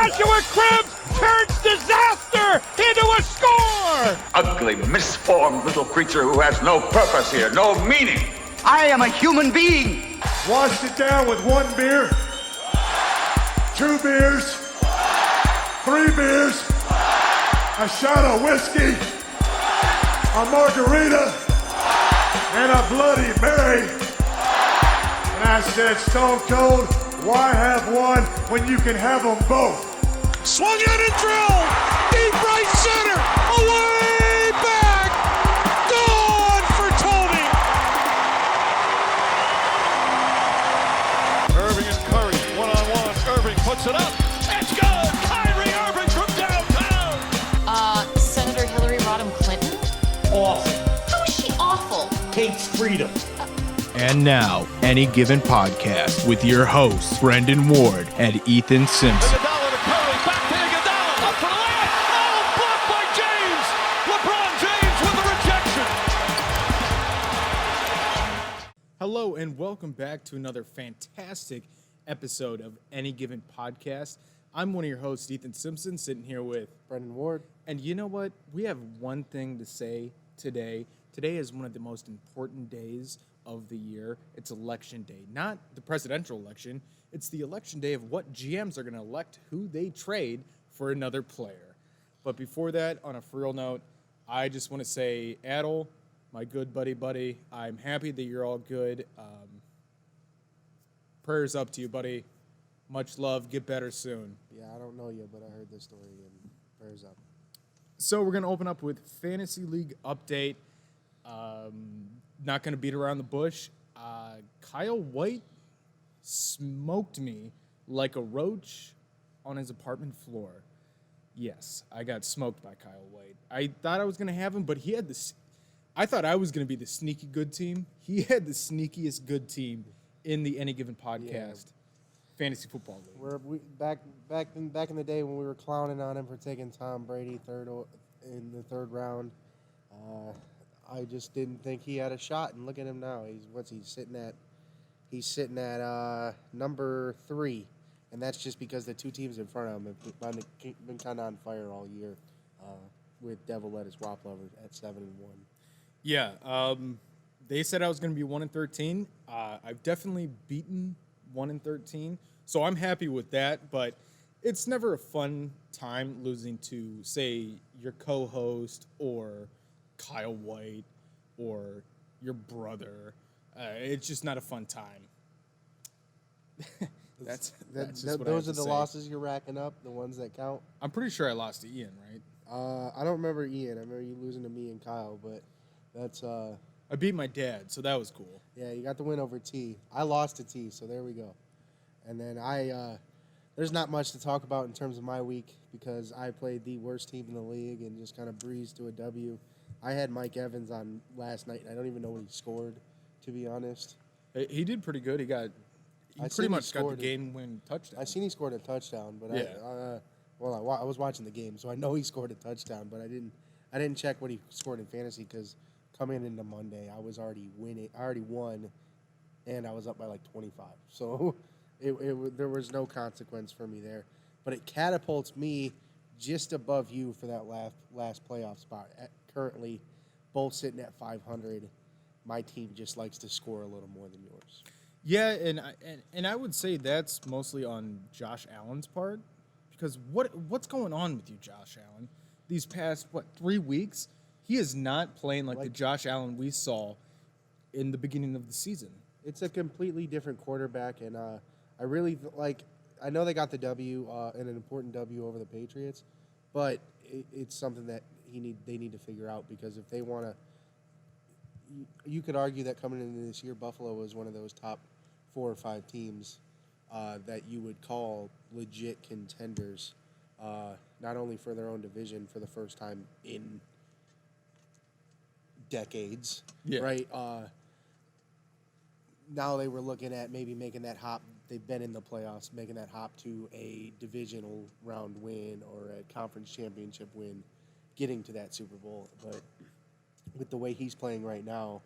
Joshua Cribbs turns disaster into a score! Ugly, misformed little creature who has no purpose here, no meaning. I am a human being. Washed it down with 1 beer, 2 beers, 3 beers, a shot of whiskey, a margarita, and a Bloody Mary. And I said, Stone Cold, why have one when you can have them both? Swung out and drilled! Deep right center! Away back! Gone for Tony! Irving and Curry, one-on-one. Irving puts it up. It's good! Kyrie Irving from downtown! Senator Hillary Rodham Clinton? Awful. How is she awful? Hates freedom. And now, Any Given Podcast with your hosts, Brendan Ward and Ethan Simpson. Iguodala to Curry, back to Iguodala, up for the layup. Oh, blocked by James. LeBron James with the rejection. Hello, and welcome back to another fantastic episode of Any Given Podcast. I'm one of your hosts, Ethan Simpson, sitting here with Brendan Ward. And you know what? We have one thing to say today. Today is one of the most important days of the year. It's election day, not the presidential election. It's the election day of what GMs are going to elect who they trade for another player. But before that, on a for real note, I just want to say, Adel, my good buddy, I'm happy that you're all good. Prayers up to you, buddy. Much love. Get better soon. Yeah, I don't know you, but I heard this story, and prayers up. So we're going to open up with Fantasy League update. Not going to beat around the bush. Kyle White smoked me like a roach on his apartment floor. Yes, I got smoked by Kyle White. I thought I was going to have him, but he had this. I thought I was going to be the sneaky good team. He had the sneakiest good team in the Any Given Podcast fantasy football league. We back in the day when we were clowning on him for taking Tom Brady in the third round. I just didn't think he had a shot, and look at him now. He's sitting at number 3, and that's just because the two teams in front of him have been kind of on fire all year, with Devil Lettuce Whopper at 7-1. Yeah, they said I was going to be 1-13. I've definitely beaten 1-13, so I'm happy with that. But it's never a fun time losing to, say, your co-host or Kyle White or your brother. It's just not a fun time. That's just what those I are the say. losses you're racking up, the ones that count. I'm pretty sure I lost to Ian, right? I don't remember Ian. I remember you losing to me and Kyle, but that's I beat my dad, so that was cool. Yeah, you got the win over T. I lost to T, so there we go. And then there's not much to talk about in terms of my week because I played the worst team in the league and just kind of breezed to a W. I had Mike Evans on last night, and I don't even know what he scored, to be honest. He did pretty good. He pretty much got the game-winning touchdown. I seen he scored a touchdown, but yeah. I was watching the game, so I know he scored a touchdown, but I didn't check what he scored in fantasy because coming into Monday, I was already winning. I already won, and I was up by like 25. So there was no consequence for me there. But it catapults me just above you for that last playoff spot. Currently, both sitting at 500. My team just likes to score a little more than yours. Yeah, and I would say that's mostly on Josh Allen's part because what's going on with you, Josh Allen? These past 3 weeks, he is not playing like the Josh Allen we saw in the beginning of the season. It's a completely different quarterback, and I really like. I know they got the W and an important W over the Patriots, but it's something that they need to figure out because if they want to, you could argue that coming into this year, Buffalo was one of those top 4 or 5 teams that you would call legit contenders, not only for their own division for the first time in decades, right? Now they were looking at maybe making that hop. They've been in the playoffs, making that hop to a divisional round win or a conference championship win, getting to that Super Bowl. But with the way he's playing right now,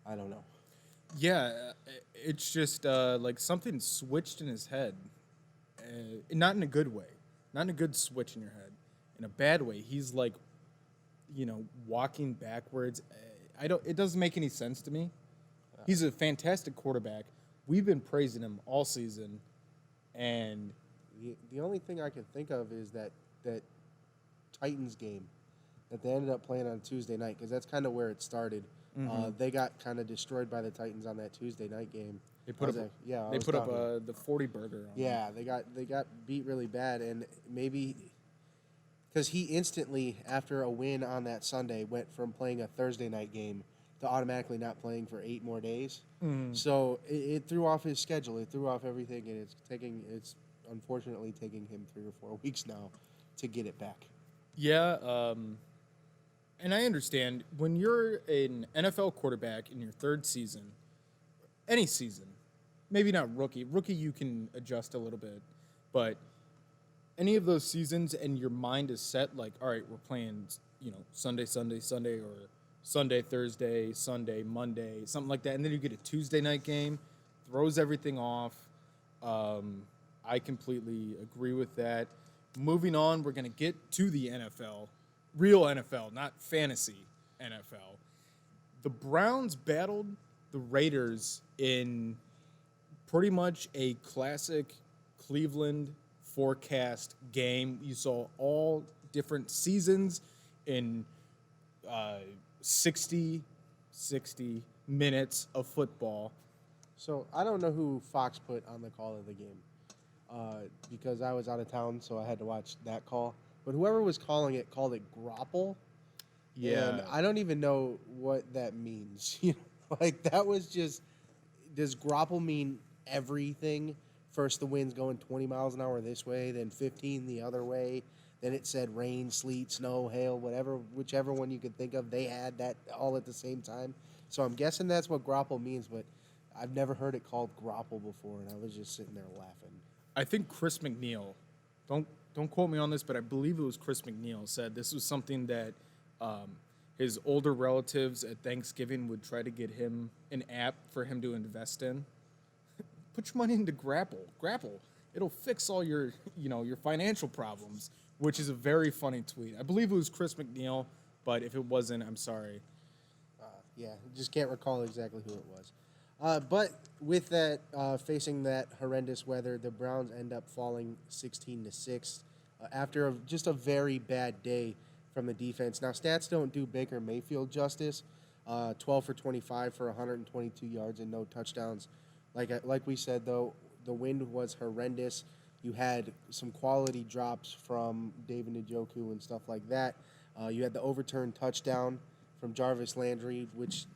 I don't know. Yeah, it's just like something switched in his head, not in a good way. not in a good switch in your head, in a bad way. He's like, walking backwards. It doesn't make any sense to me. He's a fantastic quarterback. We've been praising him all season, and the only thing I can think of is that Titans game that they ended up playing on Tuesday night, because that's kind of where it started. They got kind of destroyed by the Titans on that Tuesday night game. They put up the 40 burger on them. They got beat really bad, and maybe because he instantly, after a win on that Sunday, went from playing a Thursday night game to automatically not playing for 8 more days. So it threw off his schedule. It threw off everything, and it's unfortunately taking him 3 or 4 weeks now to get it back. Yeah, and I understand when you're an NFL quarterback in your 3rd season, any season, maybe not rookie. Rookie, you can adjust a little bit, but any of those seasons and your mind is set, like, all right, we're playing, Sunday, or Sunday, Thursday, Sunday, Monday, something like that, and then you get a Tuesday night game, throws everything off. I completely agree with that. Moving on, we're going to get to the NFL, real NFL, not fantasy NFL. The Browns battled the Raiders in pretty much a classic Cleveland forecast game. You saw all different seasons in 60 minutes of football. So I don't know who Fox put on the call of the game because I was out of town, so I had to watch that call. But whoever was calling it called it grapple. Yeah. And I don't even know what that means. That was just, does grapple mean everything? First the wind's going 20 miles an hour this way, then 15 the other way. Then it said rain, sleet, snow, hail, whatever, whichever one you could think of. They had that all at the same time. So I'm guessing that's what grapple means, but I've never heard it called grapple before, and I was just sitting there laughing. I think Chris McNeil, don't quote me on this, but I believe it was Chris McNeil, said this was something that his older relatives at Thanksgiving would try to get him an app for him to invest in. Put your money into Grapple. It'll fix all your financial problems, which is a very funny tweet. I believe it was Chris McNeil, but if it wasn't, I'm sorry. Just can't recall exactly who it was. But with that, facing that horrendous weather, the Browns end up falling 16-6 after just a very bad day from the defense. Now, stats don't do Baker Mayfield justice. 12 for 25 for 122 yards and no touchdowns. Like we said, though, the wind was horrendous. You had some quality drops from David Njoku and stuff like that. You had the overturned touchdown from Jarvis Landry, which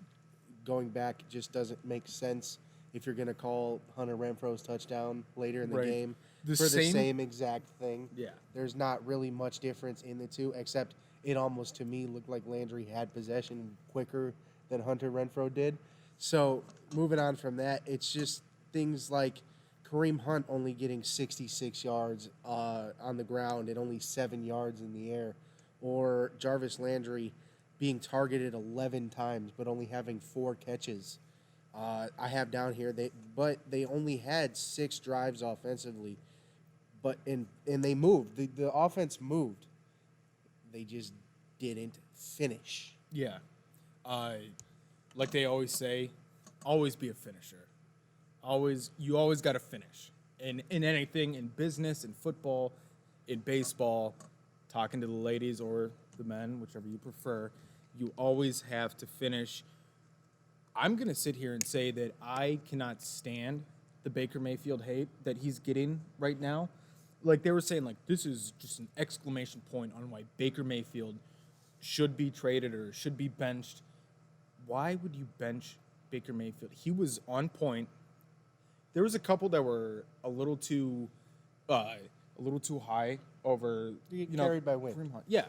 going back just doesn't make sense if you're going to call Hunter Renfro's touchdown later in the game the same exact thing. Yeah. There's not really much difference in the two, except it almost, to me, looked like Landry had possession quicker than Hunter Renfro did. So moving on from that, it's just things like Kareem Hunt only getting 66 yards on the ground and only 7 yards in the air, or Jarvis Landry being targeted 11 times but only having 4 catches. I have down here they only had 6 drives offensively, and they moved. The offense moved. They just didn't finish. Yeah. Like they always say, always be a finisher. You always got to finish. In anything, in business, in football, in baseball, talking to the ladies or the men, whichever you prefer, you always have to finish. I'm going to sit here and say that I cannot stand the Baker Mayfield hate that he's getting right now. Like they were saying, like, this is just an exclamation point on why Baker Mayfield should be traded or should be benched. Why would you bench Baker Mayfield? He was on point. There was a couple that were a little too high over. Carried by wind. Yeah,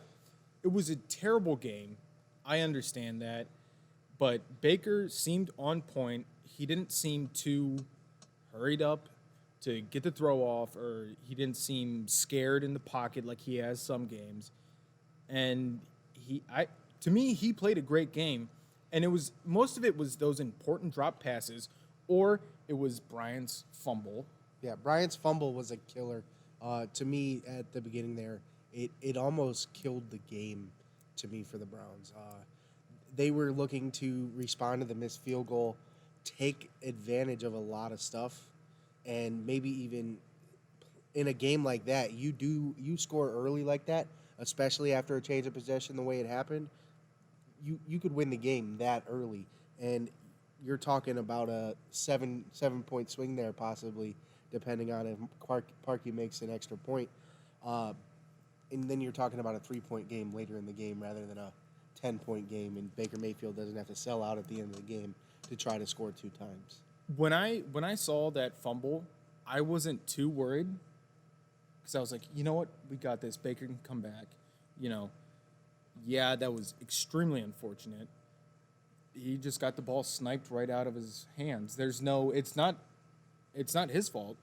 it was a terrible game. I understand that, but Baker seemed on point. He didn't seem too hurried up to get the throw off, or he didn't seem scared in the pocket like he has some games. And to me, he played a great game. And most of it was those important drop passes, or it was Bryant's fumble. Yeah, Bryant's fumble was a killer To me, at the beginning there, it almost killed the game to me for the Browns. They were looking to respond to the missed field goal, take advantage of a lot of stuff, and maybe even in a game like that, you score early like that, especially after a change of possession the way it happened, you could win the game that early. And you're talking about a 7-point swing there possibly, depending on if Parkey makes an extra point. And then you're talking about a 3-point game later in the game rather than a 10-point game, and Baker Mayfield doesn't have to sell out at the end of the game to try to score 2 times. When I saw that fumble, I wasn't too worried because I was like, you know what, we got this. Baker can come back. Yeah, that was extremely unfortunate. He just got the ball sniped right out of his hands. It's not his fault.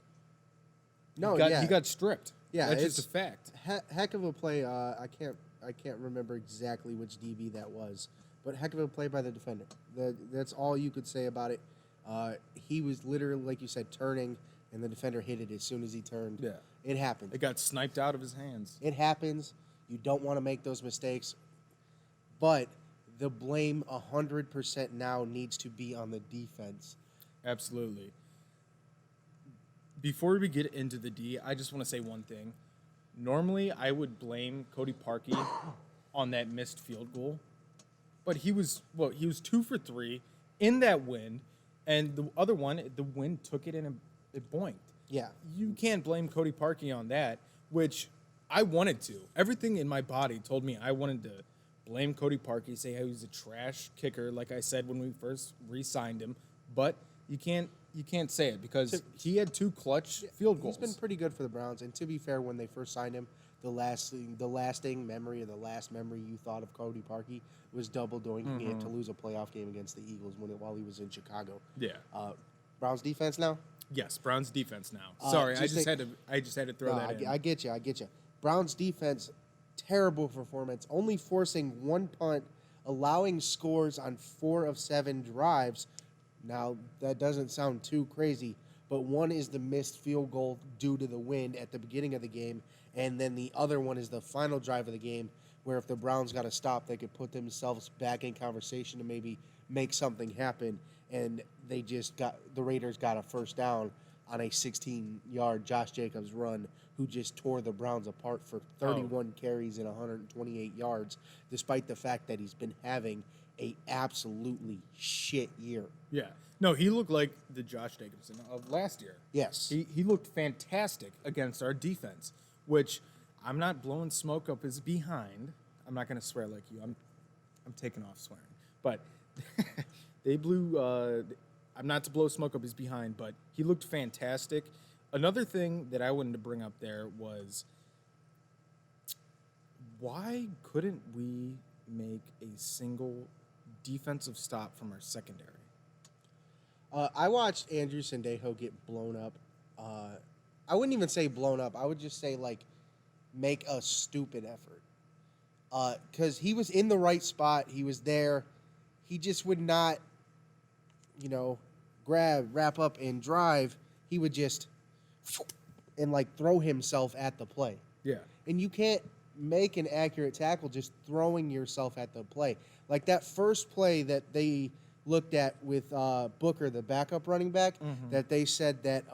No, he got stripped. Yeah, that's it's just a fact. Heck of a play. I can't remember exactly which DB that was, but heck of a play by the defender. That's all you could say about it. He was literally, like you said, turning, and the defender hit it as soon as he turned. Yeah. It happened. It got sniped out of his hands. It happens. You don't want to make those mistakes, but the blame 100% now needs to be on the defense. Absolutely. Before we get into the D, I just want to say one thing. Normally, I would blame Cody Parkey on that missed field goal, but he was 2 for 3 in that wind, and the other one, the wind took it and it boinked. Yeah. You can't blame Cody Parkey on that, which I wanted to. Everything in my body told me I wanted to blame Cody Parkey, say how he's a trash kicker, like I said when we first re-signed him, but you can't say it because he had 2 clutch field goals. He's been pretty good for the Browns, and to be fair, when they first signed him, the lasting memory, or the last memory you thought of Cody Parkey was double doinking it to lose a playoff game against the Eagles while he was in Chicago. Yeah. Browns defense now? Yes, Browns defense now. Sorry, I just had to throw that in. I get you. Browns defense, terrible performance, only forcing 1 punt, allowing scores on 4 of 7 drives. Now, that doesn't sound too crazy, but one is the missed field goal due to the wind at the beginning of the game, and then the other one is the final drive of the game, where if the Browns got to stop, they could put themselves back in conversation to maybe make something happen, and the Raiders got a first down on a 16-yard Josh Jacobs run, who just tore the Browns apart for 31 carries and 128 yards, despite the fact that he's been having a absolutely shit year. Yeah. No, he looked like the Josh Jacobson of last year. Yes. He looked fantastic against our defense, which I'm not blowing smoke up his behind. I'm not going to swear like you. I'm taking off swearing. But they blew I'm not to blow smoke up his behind, but he looked fantastic. Another thing that I wanted to bring up there was, why couldn't we make a single defensive stop from our secondary? I watched Andrew Sendejo get blown up. I wouldn't even say blown up. I would just say, make a stupid effort. Because he was in the right spot. He was there. He just would not, wrap up and drive. He would just and throw himself at the play. Yeah. And you can't make an accurate tackle just throwing yourself at the play. Like that first play that they looked at with Booker, the backup running back, that they said that,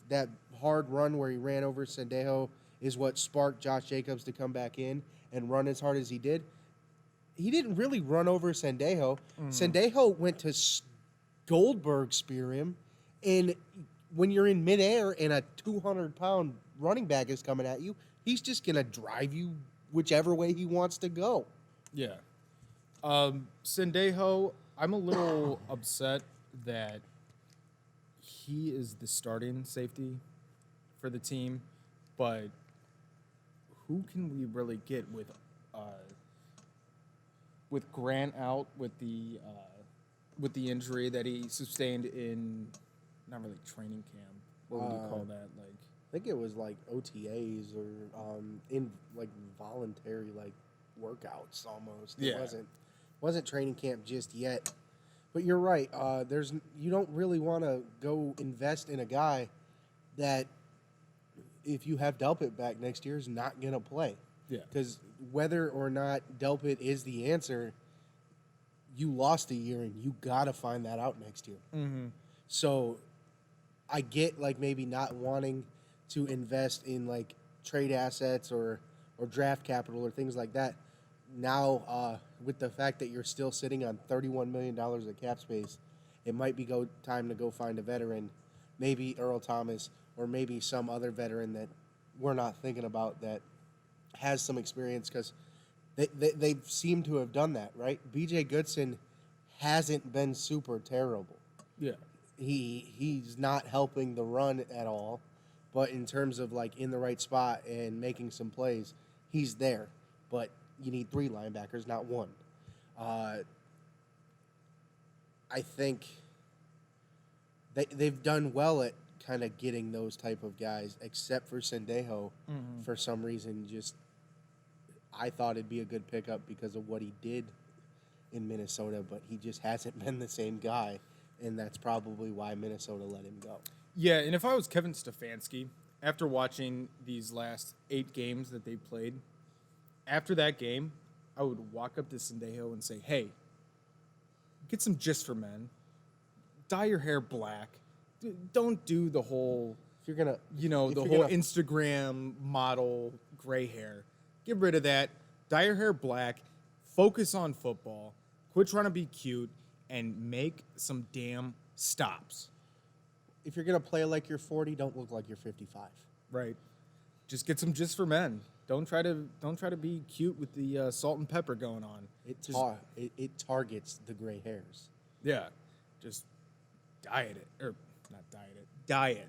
that hard run where he ran over Sendejo is what sparked Josh Jacobs to come back in and run as hard as he did. He didn't really run over Sendejo. Sendejo went to Goldberg spear him, and when you're in midair and a 200-pound running back is coming at you, he's just going to drive you whichever way he wants to go. Yeah. Sendejo, I'm a little upset that he is the starting safety for the team, but who can we really get with Grant out with the injury that he sustained in not really training camp? What would you call that? I think it was OTAs or in voluntary workouts almost. Yeah. It wasn't training camp just yet. But you're right. You don't really want to go invest in a guy that if you have Delpit back next year, is not going to play. Yeah. Because whether or not Delpit is the answer, you lost a year, and you got to find that out next year. Mm-hmm. So I get, like, maybe not wanting to invest in, like, trade assets or draft capital or things like that. Now, with the fact that you're still sitting on $31 million of cap space, it might be time to go find a veteran, maybe Earl Thomas or maybe some other veteran that we're not thinking about that has some experience, because they seem to have done that, right? B.J. Goodson hasn't been super terrible. Yeah. He's not helping the run at all, but in terms of, like, in the right spot and making some plays, he's there. But you need 3 linebackers, not 1. I think they've done well at kind of getting those type of guys, except for Sendejo. Mm-hmm. For some reason, I thought it'd be a good pickup because of what he did in Minnesota, but he just hasn't been the same guy, and that's probably why Minnesota let him go. Yeah, and if I was Kevin Stefanski, after watching these last 8 games that they played, after that game, I would walk up to Sendejo and say, hey, get some Just for Men. Dye your hair black. Don't do the whole, If you're gonna, Instagram model gray hair. Get rid of that. Dye your hair black. Focus on football. Quit trying to be cute and make some damn stops. if you're gonna play like you're 40, don't look like you're 55. Right. Just get some Just for Men. Don't try to be cute with the salt and pepper going on. It targets the gray hairs. Yeah. Just diet it. Or not diet it. Diet.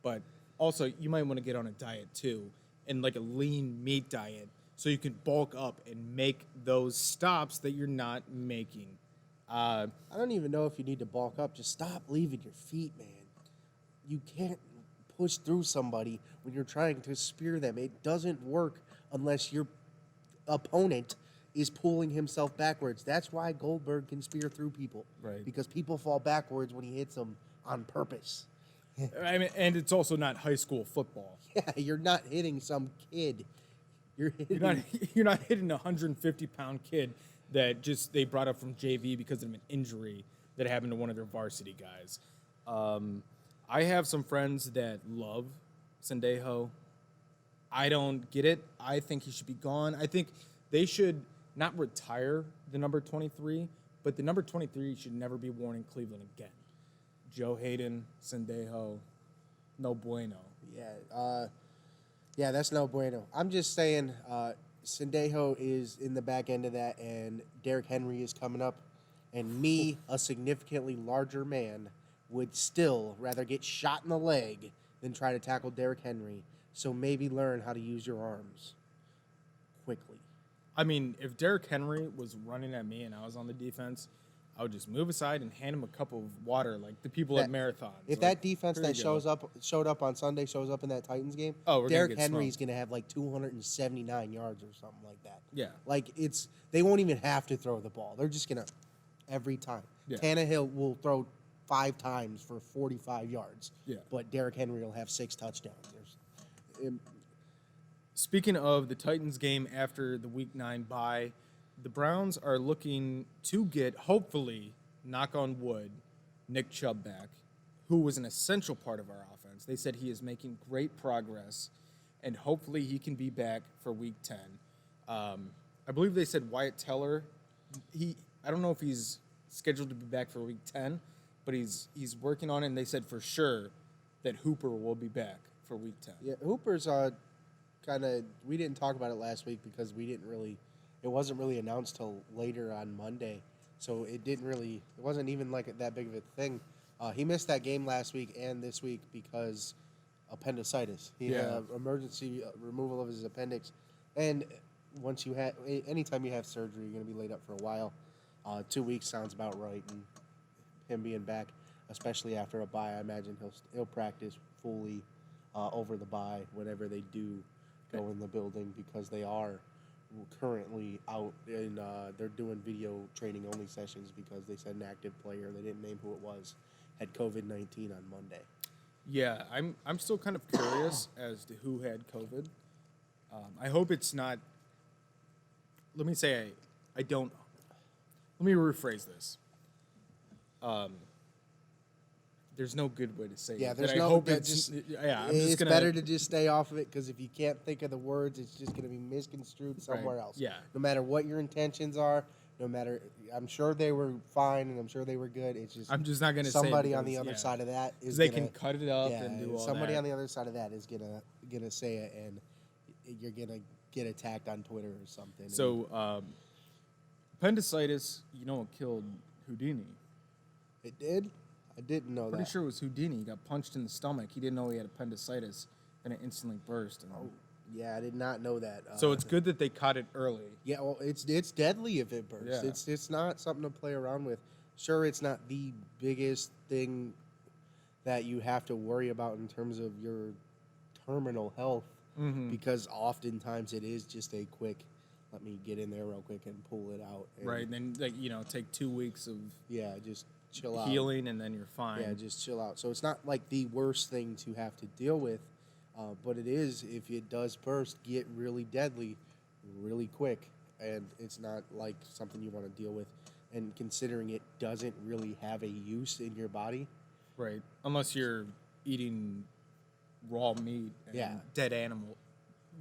But also, you might want to get on a diet too, and like a lean meat diet, so you can bulk up and make those stops that you're not making. I don't even know if you need to bulk up. Just stop leaving your feet, man. You can't push through somebody when you're trying to spear them. It doesn't work unless your opponent is pulling himself backwards. That's why Goldberg can spear through people. Right. Because people fall backwards when he hits them on purpose. I mean, and it's also not high school football. Yeah, you're not hitting some kid. You're not hitting a 150-pound kid that just they brought up from JV because of an injury that happened to one of their varsity guys. I have some friends that love Sendejo. I don't get it. I think he should be gone. I think they should not retire the number 23, but the number 23 should never be worn in Cleveland again. Joe Hayden, Sendejo, no bueno. Yeah, that's no bueno. I'm just saying Sendejo is in the back end of that, and Derrick Henry is coming up, and me, a significantly larger man, would still rather get shot in the leg than try to tackle Derrick Henry. So maybe learn how to use your arms quickly. I mean, if Derrick Henry was running at me and I was on the defense, I would just move aside and hand him a cup of water like the people at marathons. If like, that defense that showed up on Sunday shows up in that Titans game, Derrick Henry's going to have like 279 yards or something like that. Yeah. Like they won't even have to throw the ball. They're just going to every time. Yeah. Tannehill will throw 5 times for 45 yards. Yeah. But Derrick Henry will have 6 touchdowns. Speaking of the Titans game after the Week 9 bye, the Browns are looking to get, hopefully, knock on wood, Nick Chubb back, who was an essential part of our offense. They said he is making great progress, and hopefully he can be back for Week 10. I believe they said Wyatt Teller. I don't know if he's scheduled to be back for Week 10, but he's working on it, and they said for sure that Hooper will be back for Week 10. Yeah, Hooper's kind of, we didn't talk about it last week because it wasn't really announced till later on Monday, so it wasn't even like that big of a thing. He missed that game last week and this week because appendicitis. He had emergency removal of his appendix, and anytime you have surgery, you're going to be laid up for a while. 2 weeks sounds about right, and him being back, especially after a bye, I imagine he'll practice fully over the bye whenever they do go in the building, because they are currently out and they're doing video training only sessions because they said an active player, they didn't name who it was, had COVID-19 on Monday. Yeah, I'm still kind of curious as to who had COVID. I hope it's not. Let me say I don't. Let me rephrase this. There's no good way to say Yeah, it. there's but I no. hope That it's. just, Yeah, I'm it's just gonna. better to just stay off of it because if you can't think of the words, it's just going to be misconstrued somewhere else. Yeah. No matter what your intentions are, no matter, I'm sure they were fine and I'm sure they were good. It's just I'm just not gonna say somebody it on the because, other yeah. side of that is They gonna, can cut it up and do all somebody that. on the other side of that is gonna say it, and you're gonna get attacked on Twitter or something. So, appendicitis, you know, what killed Houdini. It did. I didn't know Pretty that. sure it was Houdini. He got punched in the stomach. He didn't know he had appendicitis, and it instantly burst. And Yeah, I did not know that. so it's good that they caught it early. Yeah, well, it's deadly if it bursts. Yeah. It's not something to play around with. Sure, it's not the biggest thing that you have to worry about in terms of your terminal health, because oftentimes it is just a quick, let me get in there real quick and pull it out. And Right, and then take 2 weeks of yeah, just chill out. healing, and then you're fine. Yeah, just chill out. So it's not like the worst thing to have to deal with, but it is, if it does burst, get really deadly really quick. And it's not like something you want to deal with. And considering it doesn't really have a use in your body. Right, unless you're eating raw meat and Yeah. dead animal.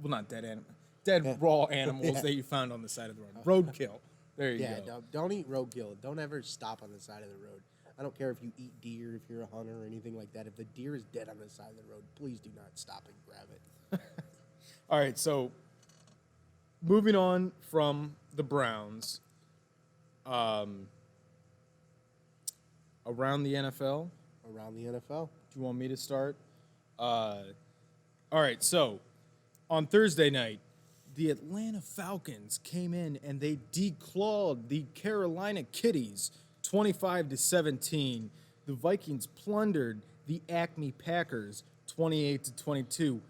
Well, not dead animal. Dead raw animals that you found on the side of the road. Roadkill. There you Yeah, go. don't eat roadkill. Don't ever stop on the side of the road. I don't care if you eat deer, if you're a hunter or anything like that. If the deer is dead on the side of the road, please do not stop and grab it. All right, so moving on from the Browns, around the NFL. Around the NFL. Do you want me to start? All right, so on Thursday night, the Atlanta Falcons came in and they declawed the Carolina Kitties 25-17. The Vikings plundered the Acme Packers 28-22.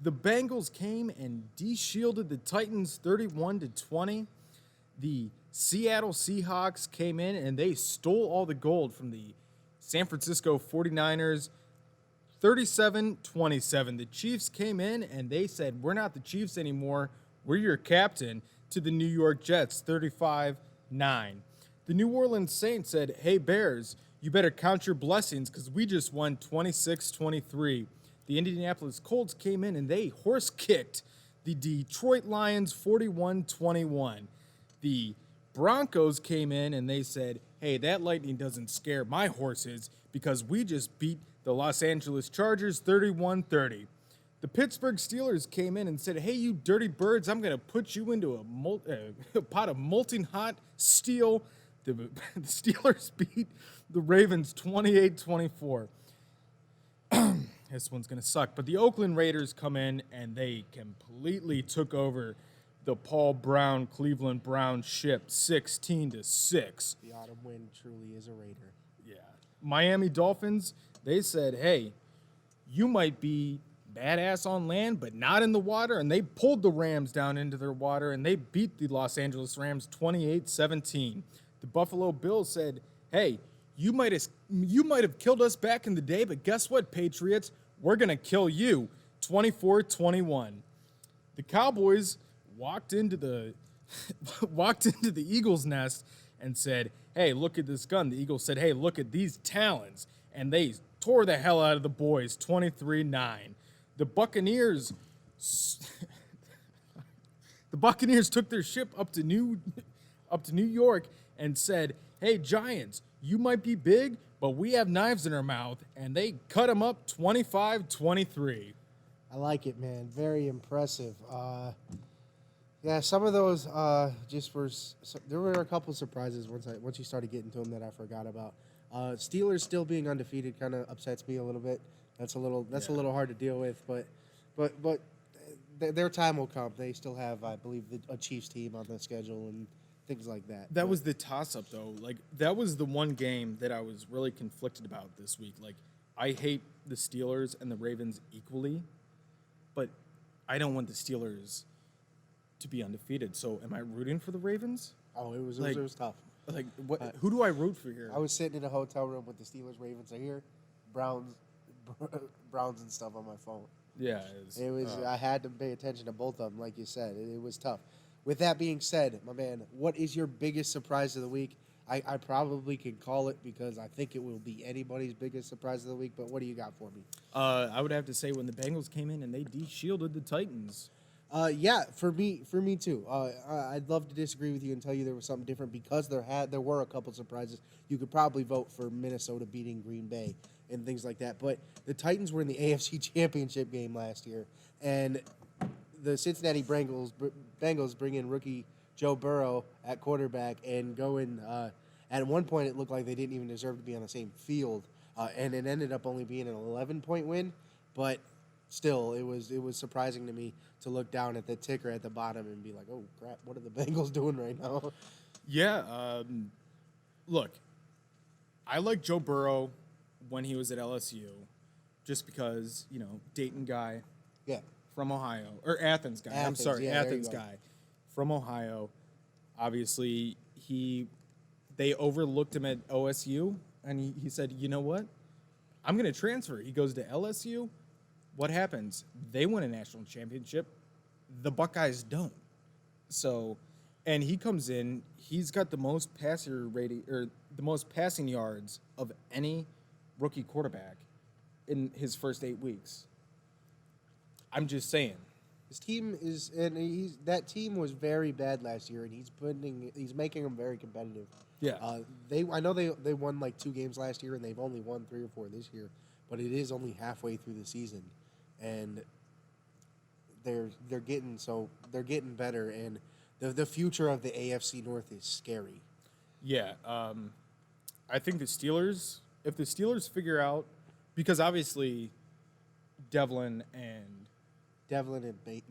The Bengals came and de-shielded the Titans 31-20. The Seattle Seahawks came in and they stole all the gold from the San Francisco 49ers 37-27. The Chiefs came in and they said, we're not the Chiefs anymore. We're your captain, to the New York Jets 35-9. The New Orleans Saints said, hey, Bears, you better count your blessings because we just won 26-23. The Indianapolis Colts came in and they horse-kicked the Detroit Lions 41-21. The Broncos came in and they said, hey, that lightning doesn't scare my horses because we just beat the Los Angeles Chargers 31-30. The Pittsburgh Steelers came in and said, hey, you dirty birds, I'm going to put you into a pot of molten hot steel. The Steelers beat the Ravens 28-24. This one's going to suck. But the Oakland Raiders come in and they completely took over the Paul Brown, Cleveland Browns ship 16-6. The autumn wind truly is a Raider. Yeah. Miami Dolphins, they said, hey, you might be badass on land, but not in the water. And they pulled the Rams down into their water and they beat the Los Angeles Rams 28-17. The Buffalo Bills said, hey, you might have killed us back in the day, but guess what, Patriots? We're going to kill you 24-21. The Cowboys walked into the Eagles' nest and said, hey, look at this gun. The Eagles said, hey, look at these talons. And they tore the hell out of the boys 23-9. The Buccaneers took their ship up to New York and said, hey, Giants, you might be big, but we have knives in our mouth, and they cut them up 25-23. I like it, man. Very impressive. Yeah, some of those there were a couple surprises once you started getting to them that I forgot about. Steelers still being undefeated kind of upsets me a little bit. That's a little hard to deal with, but their time will come. They still have, I believe, a Chiefs team on the schedule and things like that. That was the toss-up, though. Like, that was the one game that I was really conflicted about this week. Like, I hate the Steelers and the Ravens equally, but I don't want the Steelers to be undefeated. So, am I rooting for the Ravens? Oh, it was tough. Like, what? Who do I root for here? I was sitting in a hotel room with the Steelers. Ravens are here. Browns Browns and stuff on my phone. Yeah, It was. I had to pay attention to both of them, like you said. It was tough. With that being said, my man, what is your biggest surprise of the week? I probably can call it because I think it will be anybody's biggest surprise of the week. But what do you got for me? I would have to say when the Bengals came in and they de-shielded the Titans. Yeah, for me too. I'd love to disagree with you and tell you there was something different because there were a couple surprises. You could probably vote for Minnesota beating Green Bay and things like that. But the Titans were in the AFC Championship game last year, and the Cincinnati Bengals bring in rookie Joe Burrow at quarterback and going. At one point, it looked like they didn't even deserve to be on the same field, and it ended up only being an 11-point win. But still, it was surprising to me to look down at the ticker at the bottom and be like, "Oh crap, what are the Bengals doing right now?" Yeah, look, I like Joe Burrow when he was at LSU, just because Dayton guy Yeah, from Ohio or Athens guy. Athens, I'm sorry, yeah, there you Athens go. guy from Ohio. Obviously, they overlooked him at OSU, and he said, "You know what? I'm going to transfer." He goes to LSU. What happens? They win a national championship. The Buckeyes don't. So, and he comes in. He's got the most passer rating or the most passing yards of any rookie quarterback in his first 8 weeks. I'm just saying. his team is, and that team was very bad last year, and he's making them very competitive. Yeah. I know they won like 2 games last year, and they've only won 3 or 4 this year, but it is only halfway through the season, and they're getting better, and the future of the AFC North is scary. Yeah, I think the Steelers, if the Steelers figure out, because obviously Devlin and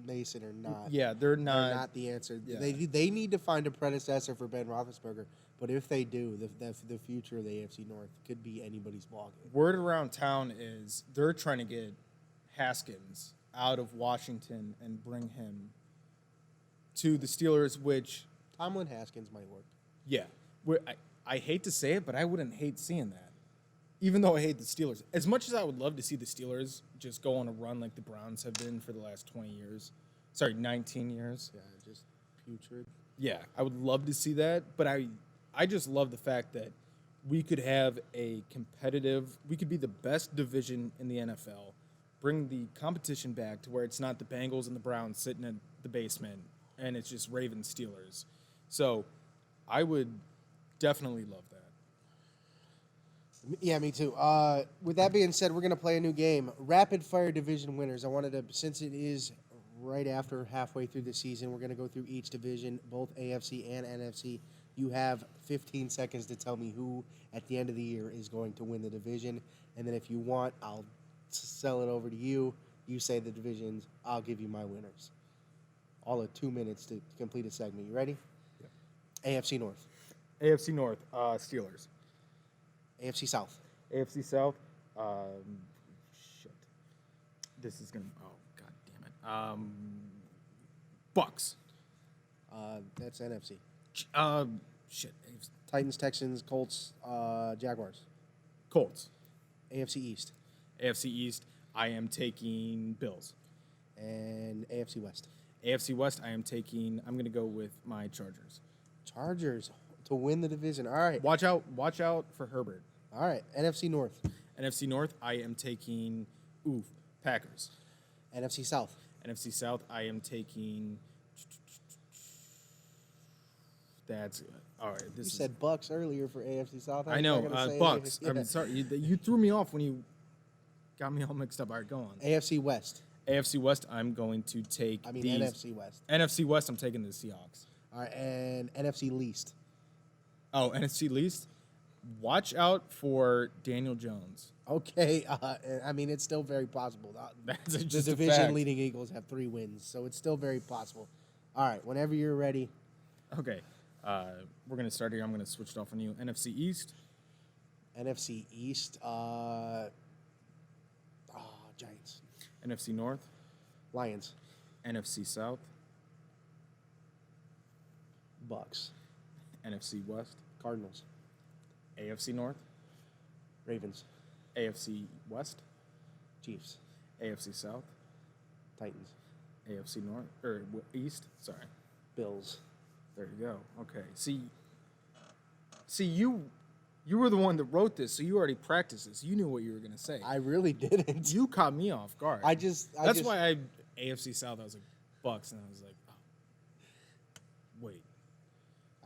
Mason are not. yeah, they're not the answer. Yeah. They need to find a predecessor for Ben Roethlisberger. But if they do, the future of the AFC North could be anybody's ballgame. Word around town is they're trying to get Haskins out of Washington and bring him to the Steelers, which Tomlin Haskins might work. yeah, I hate to say it, but I wouldn't hate seeing that. Even though I hate the Steelers, as much as I would love to see the Steelers just go on a run like the Browns have been for the last 20 years, 19 years. Yeah, just putrid. Yeah, I would love to see that, but I just love the fact that we could have we could be the best division in the NFL, bring the competition back to where it's not the Bengals and the Browns sitting in the basement, and it's just Ravens Steelers. So I would definitely love that. Yeah, me too. With that being said, we're going to play a new game. Rapid fire division winners. I wanted to, since it is right after halfway through the season, we're going to go through each division, both AFC and NFC. You have 15 seconds to tell me who, at the end of the year, is going to win the division. And then if you want, I'll sell it over to you. You say the divisions. I'll give you my winners. All of 2 minutes to complete a segment. You ready? Yeah. AFC North. AFC North, Steelers. AFC South. AFC South, shit. This is gonna. Oh god damn it. Bucks. That's NFC. Shit. Titans, Texans, Colts, Jaguars. Colts. AFC East. AFC East. I am taking Bills. And AFC West. AFC West. I'm gonna go with my Chargers. Chargers to win the division. All right. Watch out for Herbert. All right. NFC North. NFC North. I am taking Packers. NFC South. NFC South. I am taking. That's all right. You said Bucks earlier for AFC South. I know. Bucks. Yeah. I'm sorry. You threw me off when you got me all mixed up. All right, go on. AFC West. AFC West. I'm going to take. NFC West. NFC West. I'm taking the Seahawks. All right, and NFC Least. Oh, NFC Least. Watch out for Daniel Jones. Okay. I mean, it's still very possible. That's The just a fact. division-leading Eagles have 3 wins, so it's still very possible. All right, whenever you're ready. Okay. We're going to start here. I'm going to switch it off on you. NFC East. NFC East. Giants. NFC North. Lions. NFC South. Bucks. NFC West. Cardinals. AFC North. Ravens. AFC West. Chiefs. AFC South, Titans. AFC North or East. Sorry, Bills. there you go. Okay, see, you were the one that wrote this, so you already practiced this. You knew what you were gonna say. I really didn't. You caught me off guard. That's why AFC South. I was like Bucks, and I was like, oh, wait.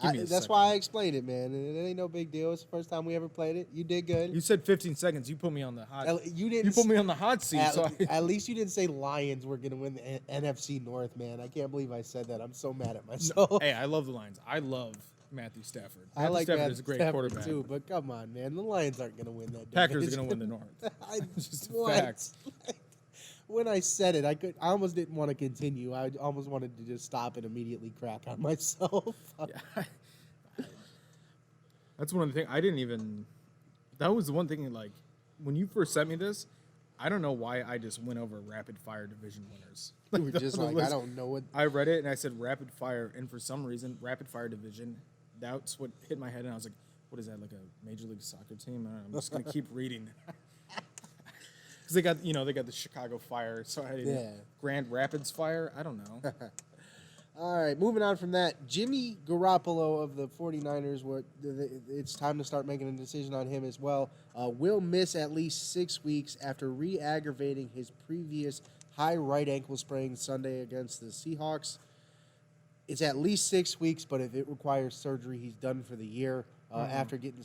Give me a That's second. why I explained it, man. And it ain't no big deal. It's the first time we ever played it. You did good. You said 15 seconds. You put me on the hot. You didn't. You put me on the hot seat. At least you didn't say Lions were going to win the NFC North, man. I can't believe I said that. I'm so mad at myself. Hey, I love the Lions. I love Matthew Stafford. I Matthew like Stafford Matt is a great Stafford quarterback. too, but come on, man. The Lions aren't going to win that. Packers are division. going to win the North. It's just a What? fact. When I said it, I almost didn't want to continue. I almost wanted to just stop and immediately crack on myself. Yeah. That's one of the things I didn't even. That was the one thing. Like when you first sent me this, I don't know why I just went over rapid fire division winners. You were just the like, I list. don't know what. I read it and I said rapid fire, and for some reason, rapid fire division. That's what hit my head, and I was like, "What is that? Like a Major League Soccer team?" I don't know, I'm just gonna keep reading. Because they got the Chicago Fire, so I didn't. Yeah. Grand Rapids Fire. I don't know. All right, moving on from that, Jimmy Garoppolo of the 49ers, it's time to start making a decision on him as well, will miss at least 6 weeks after re-aggravating his previous high right ankle sprain Sunday against the Seahawks. It's at least 6 weeks, but if it requires surgery, he's done for the year. After getting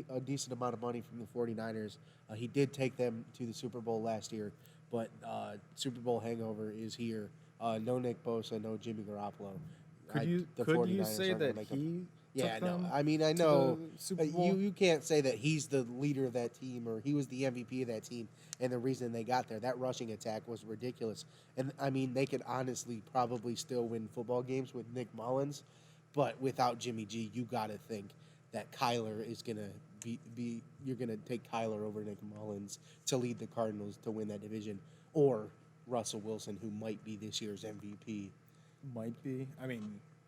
a decent amount of money from the 49ers, he did take them to the Super Bowl last year, but Super Bowl hangover is here. No Nick Bosa, no Jimmy Garoppolo. Could you say that he? Yeah, took no. them I mean, I to know the Super Bowl? you can't say that he's the leader of that team or he was the MVP of that team and the reason they got there. That rushing attack was ridiculous. And, I mean, they could honestly probably still win football games with Nick Mullins, but without Jimmy G, you got to think that Kyler is going to be you're going to take Kyler over Nick Mullins to lead the Cardinals to win that division, or Russell Wilson, who might be this year's MVP. Might be.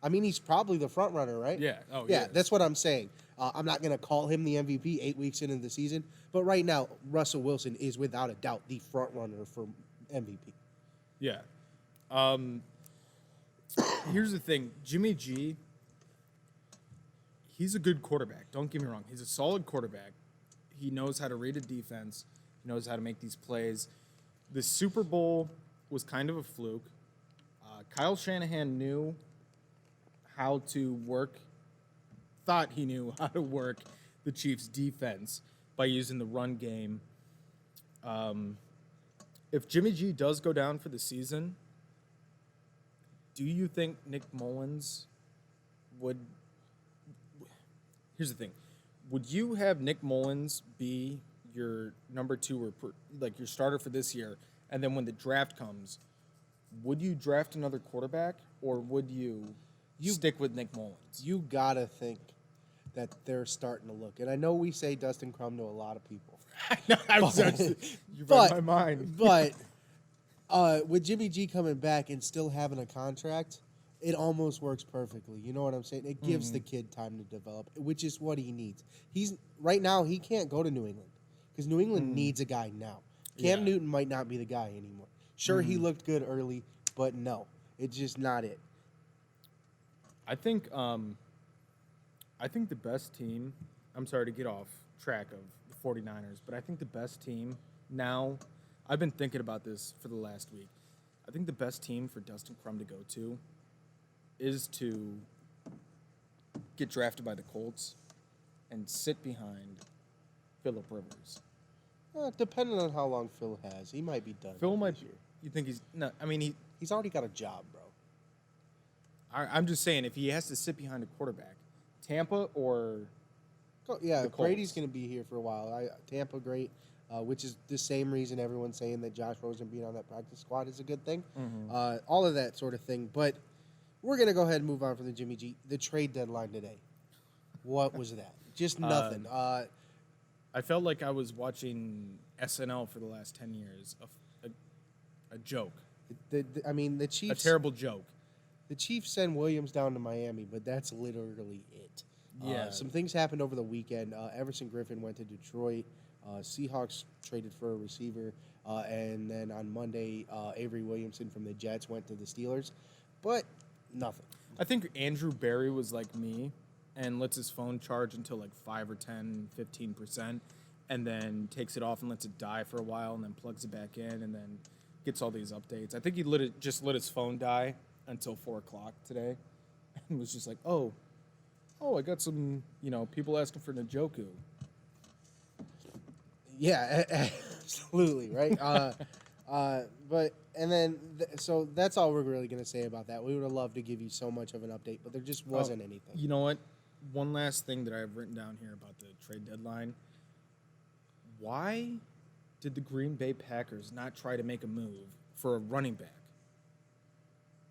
I mean, he's probably the front runner, right? Yeah. Oh, yeah. yes. That's what I'm saying. I'm not going to call him the MVP 8 weeks into the season, but right now, Russell Wilson is without a doubt the front runner for MVP. Yeah. Here's the thing. Jimmy G, he's a good quarterback. Don't get me wrong. He's a solid quarterback. He knows how to read a defense. He knows how to make these plays. The Super Bowl was kind of a fluke. Kyle Shanahan knew how to work, thought he knew how to work the Chiefs' defense by using the run game. If Jimmy G does go down for the season, do you think Nick Mullins would... Here's the thing. Would you have Nick Mullins be your number 2 or like your starter for this year, and then when the draft comes, would you draft another quarterback, or would you stick with Nick Mullins? You got to think that they're starting to look. And I know we say Dustin Crum to a lot of people. You read my mind. But with Jimmy G coming back and still having a contract, it almost works perfectly. You know what I'm saying? It gives the kid time to develop, which is what he needs. Right now, he can't go to New England because New England needs a guy now. Cam Newton might not be the guy anymore. Sure, he looked good early, but no, it's just not it. I think the best team, I'm sorry to get off track of the 49ers, but I think the best team now, I've been thinking about this for the last week. I think the best team for Dustin Crum to go to is to get drafted by the Colts and sit behind Phillip Rivers. Depending on how long Phil has, he might be done. Phil might be. You think he's no? I mean, he's already got a job, bro. I'm just saying, if he has to sit behind a quarterback, Tampa or yeah, the Brady's Colts. going to be here for a while. Tampa, great, which is the same reason everyone's saying that Josh Rosen being on that practice squad is a good thing. All of that sort of thing. But we're going to go ahead and move on from the Jimmy G. The trade deadline today. What was that? Just nothing. I felt like I was watching SNL for the last 10 years. A joke. The Chiefs. A terrible joke. The Chiefs send Williams down to Miami, but that's literally it. Yeah. Some things happened over the weekend. Everson Griffin went to Detroit. Seahawks traded for a receiver, and then on Monday, Avery Williamson from the Jets went to the Steelers, but nothing. I think Andrew Barry was like me and lets his phone charge until like 5 or 10, 15%, and then takes it off and lets it die for a while and then plugs it back in and then gets all these updates. I think he just let his phone die until 4 o'clock today and was just like, oh, I got some, people asking for Njoku. Yeah, absolutely, right? So that's all we're really going to say about that. We would have loved to give you so much of an update, but there just wasn't anything. You know what? One last thing that I've written down here about the trade deadline. Why did the Green Bay Packers not try to make a move for a running back?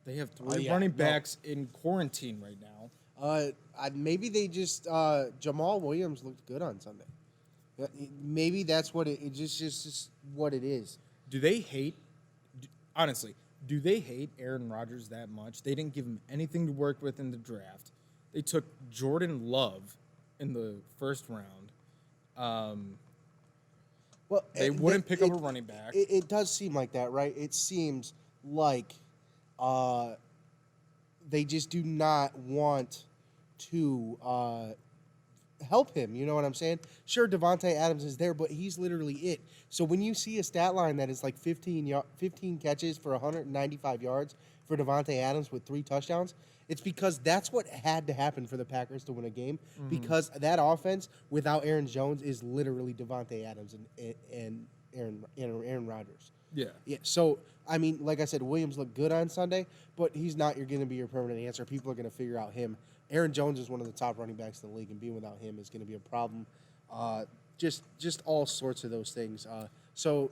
They have three running backs in quarantine right now. Maybe they just Jamal Williams looked good on Sunday. Maybe that's what it just what it is. Do they hate? Honestly, do they hate Aaron Rodgers that much? They didn't give him anything to work with in the draft. They took Jordan Love in the first round. They wouldn't pick up a running back. It does seem like that, right? It seems like they just do not want to help him. You know what I'm saying? Sure, Devontae Adams is there, but he's literally it. So when you see a stat line that is like 15 catches for 195 yards for Devontae Adams with 3 touchdowns, it's because that's what had to happen for the Packers to win a game. Mm-hmm. Because that offense without Aaron Jones is literally Devontae Adams and Aaron Rodgers. Yeah. So I mean, like I said, Williams looked good on Sunday, but he's not. You're going to be your permanent answer. People are going to figure out him. Aaron Jones is one of the top running backs in the league, and being without him is going to be a problem. Just all sorts of those things. So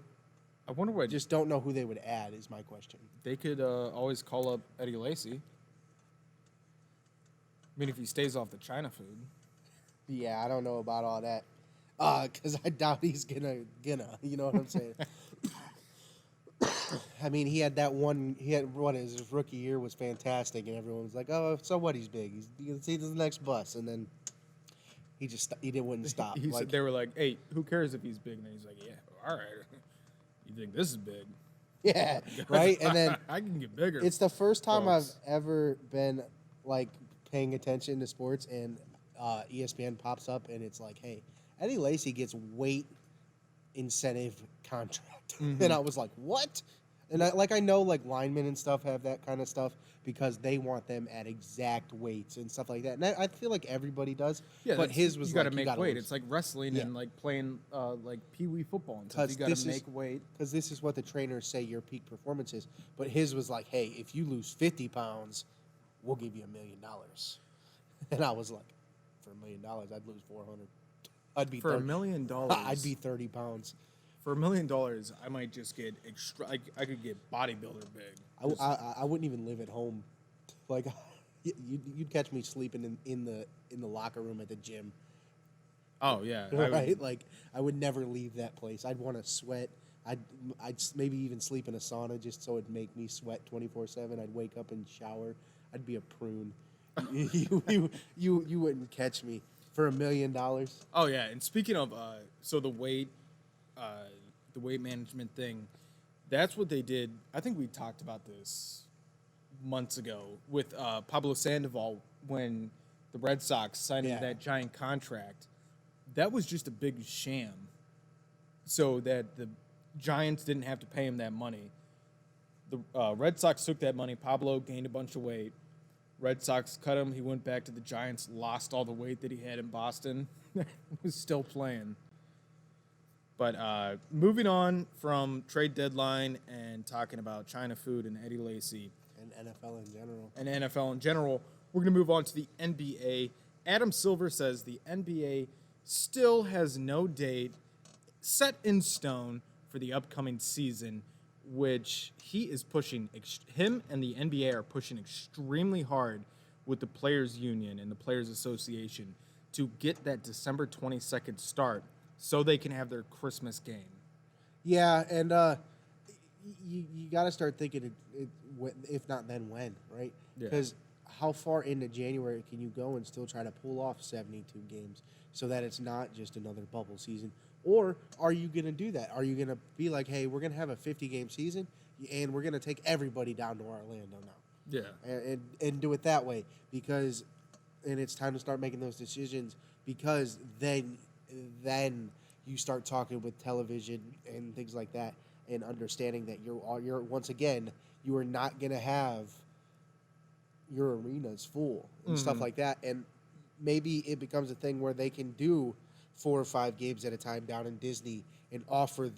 I wonder what. Just don't know who they would add is my question. They could always call up Eddie Lacy. I mean, if he stays off the China food. Yeah, I don't know about all that. Because I doubt he's gonna. You know what I'm saying? I mean, he had his rookie year was fantastic, and everyone was like, "Oh, so what? He's big. He's the next bus." And then he wouldn't stop. They were like, "Hey, who cares if he's big?" And then he's like, "Yeah, all right. You think this is big?" Yeah, right. And then I can get bigger. It's the first time I've ever been like paying attention to sports, and ESPN pops up, and it's like, "Hey, Eddie Lacy gets weight incentive contract," and I was like, "What?" And I know like linemen and stuff have that kind of stuff because they want them at exact weights and stuff like that. And I feel like everybody does. Yeah, but his was you got to make weight. It's like wrestling and like playing like pee-wee football and stuff. You got to make weight because this is what the trainers say your peak performance is. But his was like, "Hey, if you lose 50 pounds, we'll give you $1 million." And I was like, "For $1 million, I'd lose 400. I'd be for $1 million. I'd be 30 pounds." For $1 million, I might just get extra. I could get bodybuilder big. I wouldn't even live at home. Like you'd catch me sleeping in the locker room at the gym. Oh yeah, right. Like I would never leave that place. I'd want to sweat. I'd maybe even sleep in a sauna just so it'd make me sweat 24/7. I'd wake up and shower. I'd be a prune. You wouldn't catch me for $1 million. Oh yeah, and speaking of so the weight management thing, that's what they did. I think we talked about this months ago with Pablo Sandoval when the Red Sox signed that giant contract. That was just a big sham so that the Giants didn't have to pay him that money. The Red Sox took that money. Pablo gained a bunch of weight. Red Sox cut him. He went back to the Giants, lost all the weight that he had in Boston. Was still playing. But moving on from trade deadline and talking about China food and Eddie Lacy. And NFL in general. We're going to move on to the NBA. Adam Silver says the NBA still has no date set in stone for the upcoming season, which he is pushing. Him and the NBA are pushing extremely hard with the Players Union and the Players Association to get that December 22nd start so they can have their Christmas game. Yeah, and you got to start thinking, if not then when, right? Because how far into January can you go and still try to pull off 72 games so that it's not just another bubble season? Or are you going to do that? Are you going to be like, hey, we're going to have a 50-game season, and we're going to take everybody down to Orlando now? Yeah. And do it that way and it's time to start making those decisions because then you start talking with television and things like that and understanding that you're once again you are not going to have your arenas full and stuff like that, and maybe it becomes a thing where they can do 4 or 5 games at a time down in Disney and offer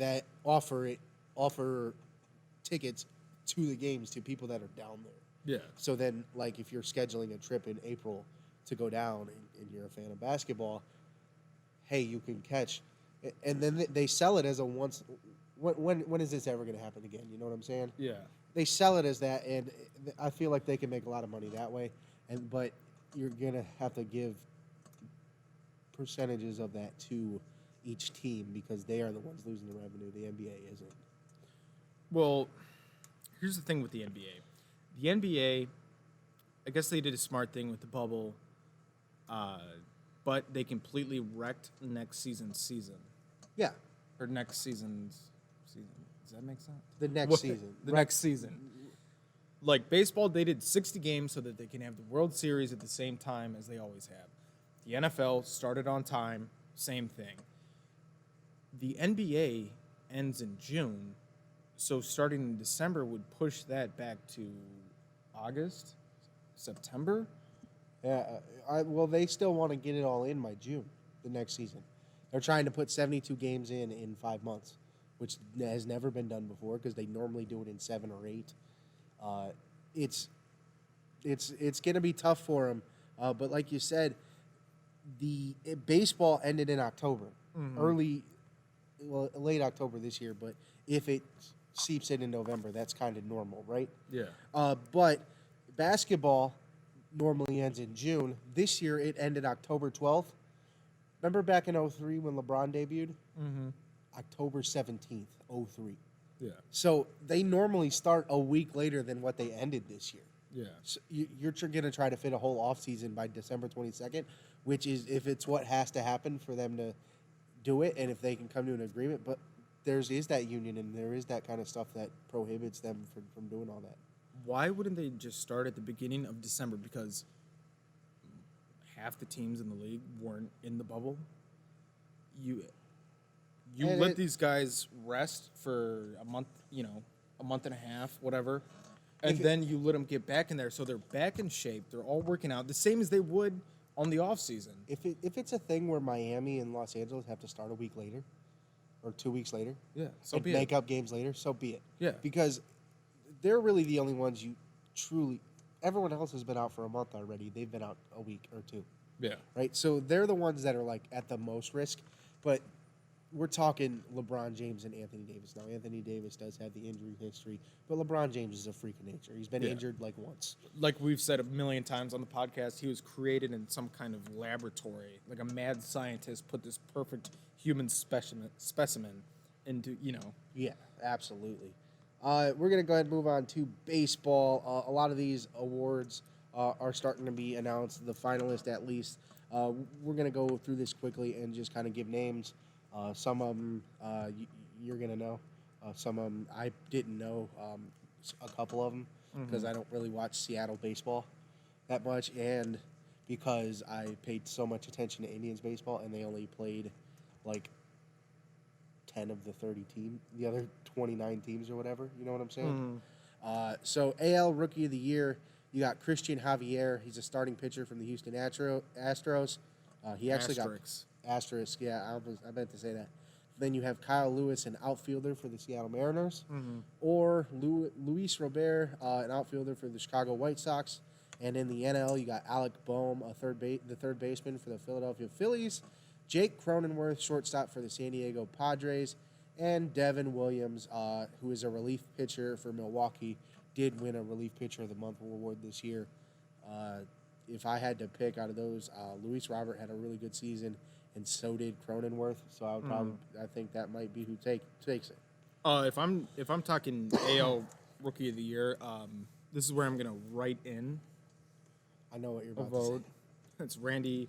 tickets to the games to people that are down there. Yeah. So then, like, if you're scheduling a trip in April to go down and you're a fan of basketball, hey, you can catch. And then they sell it as a once. When is this ever going to happen again? You know what I'm saying? Yeah. They sell it as that, and I feel like they can make a lot of money that way. But you're going to have to give percentages of that to each team because they are the ones losing the revenue. The NBA isn't. Well, here's the thing with the NBA. The NBA, I guess they did a smart thing with the bubble, but they completely wrecked next season's season. Yeah. Or next season's season. Does that make sense? The next season. The next season. Like baseball, they did 60 games so that they can have the World Series at the same time as they always have. The NFL started on time, same thing. The NBA ends in June, so starting in December would push that back to August, September. Yeah, well, they still want to get it all in by June, the next season. They're trying to put 72 games in 5 months, which has never been done before because they normally do it in 7 or 8. It's going to be tough for them, but like you said, baseball ended in October, late October this year. But if it seeps in November, that's kind of normal, right? Yeah. But basketball normally ends in June. This year, it ended October 12th. Remember back in 2003 when LeBron debuted? Mm-hmm. October 17th, 2003. Yeah. So they normally start a week later than what they ended this year. Yeah. So you're going to try to fit a whole offseason by December 22nd, which is if it's what has to happen for them to do it and if they can come to an agreement. But there is that union and there is that kind of stuff that prohibits them from doing all that. Why wouldn't they just start at the beginning of December? Because half the teams in the league weren't in the bubble. You let these guys rest for a month, a month and a half, whatever, and then you let them get back in there so they're back in shape. They're all working out the same as they would on the off season. If it's a thing where Miami and Los Angeles have to start a week later or 2 weeks later, yeah, so and be make it. up games later, so be it. Yeah, because they're really the only ones you truly. Everyone else has been out for a month already. They've been out a week or 2. Yeah. Right. So they're the ones that are like at the most risk, but. We're talking LeBron James and Anthony Davis. Now, Anthony Davis does have the injury history, but LeBron James is a freak of nature. He's been injured like once. Like we've said a million times on the podcast, he was created in some kind of laboratory. Like a mad scientist put this perfect human specimen into, Yeah, absolutely. We're going to go ahead and move on to baseball. A lot of these awards are starting to be announced, the finalists at least. We're going to go through this quickly and just kind of give names. Some of them you're going to know. Some of them I didn't know, a couple of them, because I don't really watch Seattle baseball that much, and because I paid so much attention to Indians baseball, and they only played like 10 of the 30 teams, the other 29 teams or whatever. You know what I'm saying? So AL Rookie of the Year, you got Christian Javier. He's a starting pitcher from the Houston Astros. He actually got... Asterisk, yeah, I meant to say that. Then you have Kyle Lewis, an outfielder for the Seattle Mariners, or Luis Robert, an outfielder for the Chicago White Sox. And in the NL, you got Alec Boehm, the third baseman for the Philadelphia Phillies, Jake Cronenworth, shortstop for the San Diego Padres, and Devin Williams, who is a relief pitcher for Milwaukee, did win a Relief Pitcher of the Month award this year. If I had to pick out of those, Luis Robert had a really good season. And so did Cronenworth, so I would I think that might be who takes it. If I'm talking AL Rookie of the Year, this is where I'm gonna write in. I know what you're a about vote. to say. It's Randy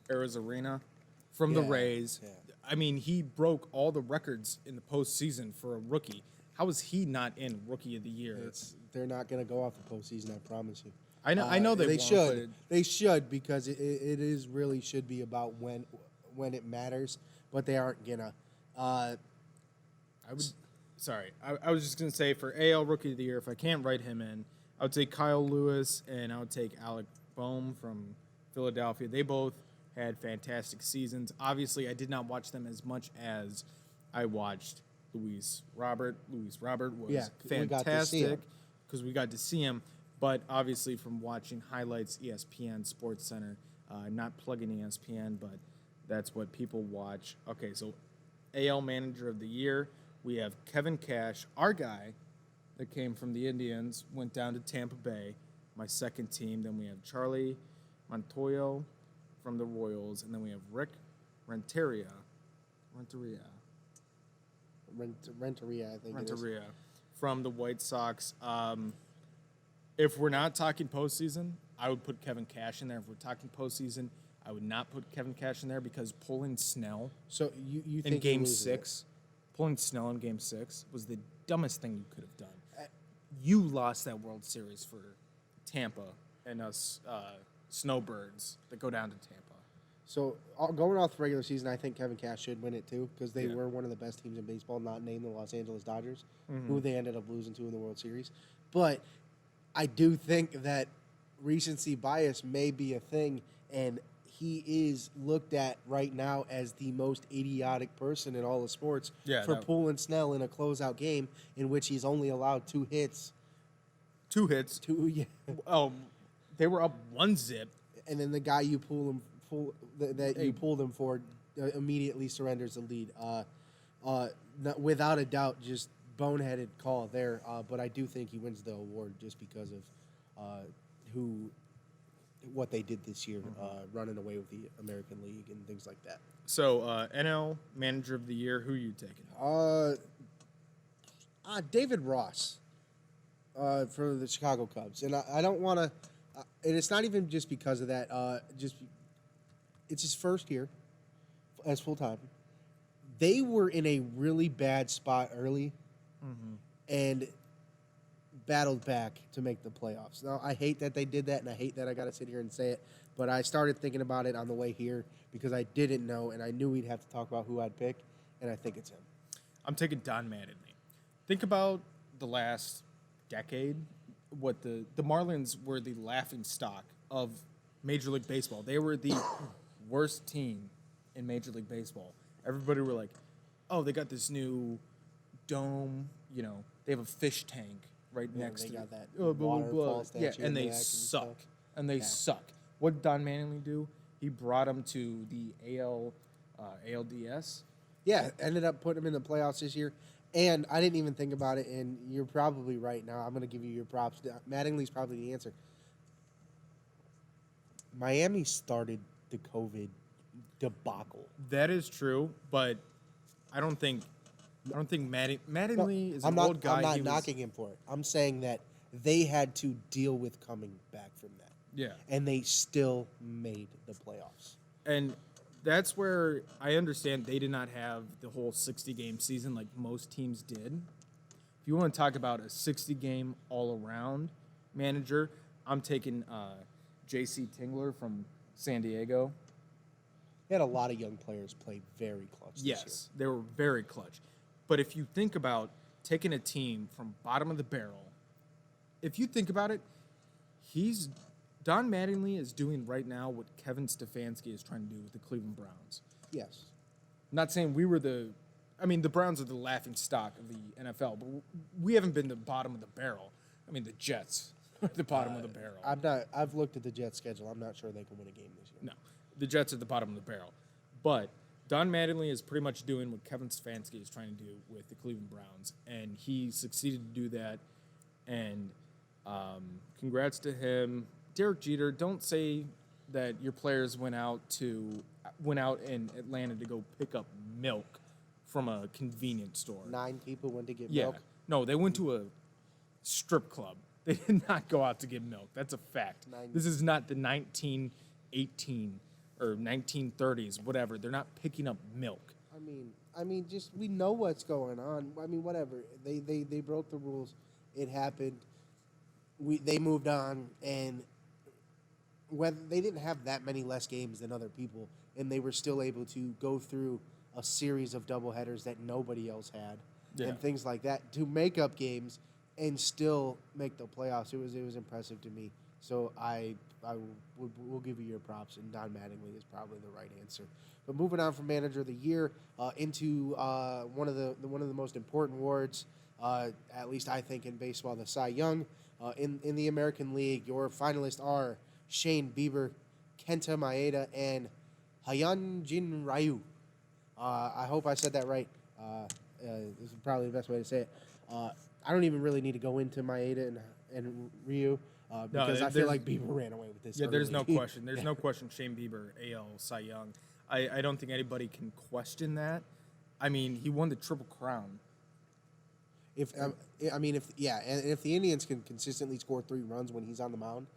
Arozarena from the Rays. Yeah. I mean, he broke all the records in the postseason for a rookie. How is he not in Rookie of the Year? They're not going to go off the postseason, I promise you. I know they won't, should. They should, because it is really should be about when it matters, but they aren't gonna. I was just gonna say for AL Rookie of the Year, if I can't write him in, I would take Kyle Lewis and I would take Alec Boehm from Philadelphia. They both had fantastic seasons. Obviously, I did not watch them as much as I watched Luis Robert. Luis Robert was fantastic because we got to see him. But obviously, from watching highlights, ESPN, Sports Center, I'm not plugging ESPN, but that's what people watch. Okay, so AL Manager of the Year, we have Kevin Cash, our guy that came from the Indians, went down to Tampa Bay, my second team. Then we have Charlie Montoyo from the Royals, and then we have Rick Renteria, I think it is. From the White Sox. If we're not talking postseason, I would put Kevin Cash in there. If we're talking postseason, I would not put Kevin Cash in there because pulling Snell So you think in Game he loses 6, pulling Snell in Game 6 was the dumbest thing you could have done. You lost that World Series for Tampa and us snowbirds that go down to Tampa. So going off the regular season, I think Kevin Cash should win it too, because they were one of the best teams in baseball, not named the Los Angeles Dodgers, who they ended up losing to in the World Series. But I do think that recency bias may be a thing, and he is looked at right now as the most idiotic person in all of sports for pulling Snell in a closeout game in which he's only allowed 2 hits. 2 hits. Yeah. Oh, they were up 1-0. And then the guy you pulled him for immediately surrenders the lead. Without a doubt, just boneheaded call there. But I do think he wins the award just because of what they did this year, running away with the American League and things like that. So NL Manager of the Year, who are you taking? David Ross for the Chicago Cubs, and I don't want to. And it's not even just because of that. It's his first year as full time. They were in a really bad spot early, and battled back to make the playoffs. Now, I hate that they did that, and I hate that I got to sit here and say it, but I started thinking about it on the way here because I didn't know, and I knew we'd have to talk about who I'd pick, and I think it's him. I'm taking Don Mattingly. Think about the last decade. What the Marlins were the laughing stock of Major League Baseball. They were the worst team in Major League Baseball. Everybody were like, oh, they got this new dome, they have a fish tank right next to got that waterfall statue yeah, in and the they back and suck. stuff. And they suck. What did Don Mattingly do? He brought them to the ALDS. Yeah, ended up putting him in the playoffs this year. And I didn't even think about it, and you're probably right now. I'm going to give you your props. Mattingly's probably the answer. Miami started the COVID debacle. That is true, but I don't think Mattingly is an I'm old guy. I'm not knocking him for it. I'm saying that they had to deal with coming back from that. Yeah. And they still made the playoffs. And that's where I understand they did not have the whole 60-game season like most teams did. If you want to talk about a 60-game all-around manager, I'm taking J.C. Tingler from San Diego. They had a lot of young players play very clutch this year. Yes, they were very clutch. But if you think about taking a team from bottom of the barrel, if you think about it, Don Mattingly is doing right now what Kevin Stefanski is trying to do with the Cleveland Browns. Yes. I'm not saying the Browns are the laughing stock of the NFL, but we haven't been the bottom of the barrel. The Jets are the bottom of the barrel. I've looked at the Jets' schedule. I'm not sure they can win a game this year. No, the Jets are the bottom of the barrel. But Don Mattingly is pretty much doing what Kevin Stefanski is trying to do with the Cleveland Browns, and he succeeded to do that. And congrats to him. Derek Jeter, don't say that your players went out in Atlanta to go pick up milk from a convenience store. 9 people went to get Yeah. milk. No, they went to a strip club. They did not go out to get milk. That's a fact. This is not the 1918 or 1930s, whatever. They're not picking up milk. I mean, just we know what's going on. I mean, whatever. They broke the rules. It happened. They moved on, and whether they didn't have that many less games than other people, and they were still able to go through a series of doubleheaders that nobody else had, and things like that to make up games and still make the playoffs. It was impressive to me. So will give you your props, and Don Mattingly is probably the right answer. But moving on from Manager of the Year into one of the most important awards, at least I think in baseball, the Cy Young. In the American League, your finalists are Shane Bieber, Kenta Maeda, and Hyunjin Ryu. I hope I said that right. This is probably the best way to say it. I don't even really need to go into Maeda and Ryu because I feel like Bieber ran away with this. Yeah, there's no early. question. There's no question Shane Bieber, AL Cy Young. I don't think anybody can question that. I mean, he won the Triple Crown. If the Indians can consistently score 3 runs when he's on the mound,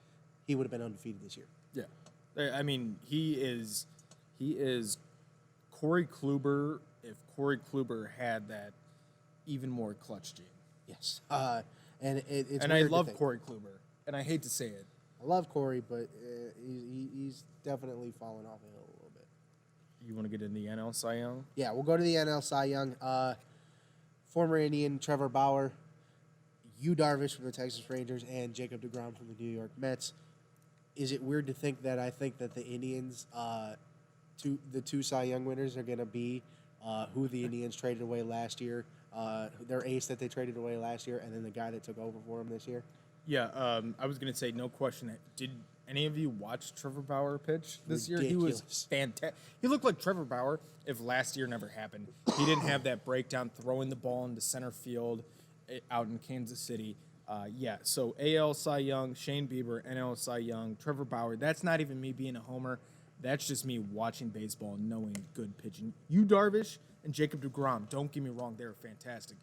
he would have been undefeated this year. Yeah, I mean, he is Corey Kluber. If Corey Kluber had that even more clutch gene. Yes, it's and I love Corey Kluber, and I hate to say it. I love Corey, but he's definitely fallen off a hill a little bit. You want to get in the NL Cy Young? Yeah, we'll go to the NL Cy Young. Former Indian Trevor Bauer, Yu Darvish from the Texas Rangers, and Jacob deGrom from the New York Mets. Is it weird to think that I think that the Indians, the two Cy Young winners are going to be who the Indians traded away last year, their ace that they traded away last year, and then the guy that took over for him this year? Yeah, I was going to say, no question. Did any of you watch Trevor Bauer pitch this year? He was fantastic. He looked like Trevor Bauer if last year never happened. He didn't have that breakdown throwing the ball into center field out in Kansas City. So AL Cy Young, Shane Bieber, NL Cy Young, Trevor Bauer. That's not even me being a homer. That's just me watching baseball and knowing good pitching. Yu Darvish and Jacob deGrom, don't get me wrong, they're fantastic.